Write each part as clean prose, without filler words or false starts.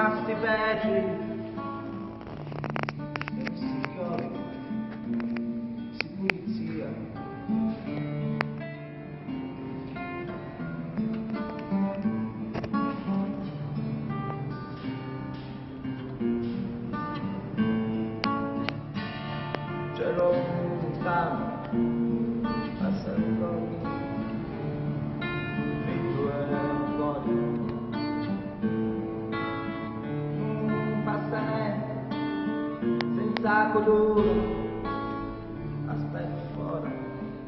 rimasti petri, si chiodi, si pulizia. Cielo lontano, passa ricordi, nei tuoi cuori. Passa niente, senza colore, aspetto fuori,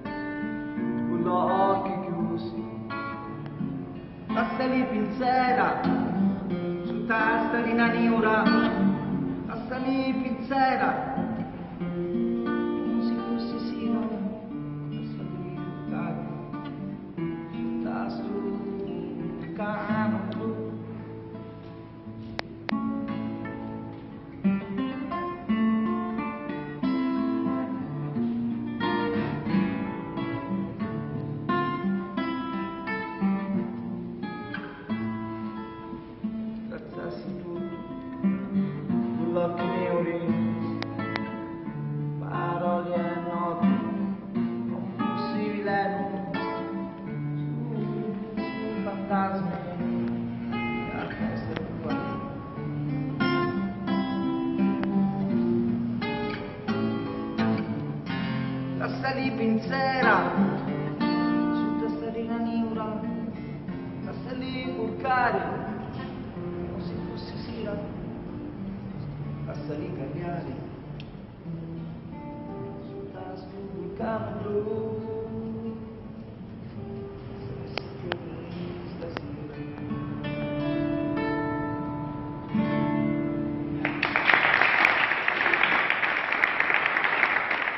con gli occhi chiusi. Passa lì pinzera, su testa di naniura, passa lì pinzera. Occhi neri, parole e note, possibile su fantasmi che a testa tua. Tasta di pinzera, su testa di naniura, tasta di vulcari, come se fosse sera. Passa lì cagliari, sul tasto il campo blu.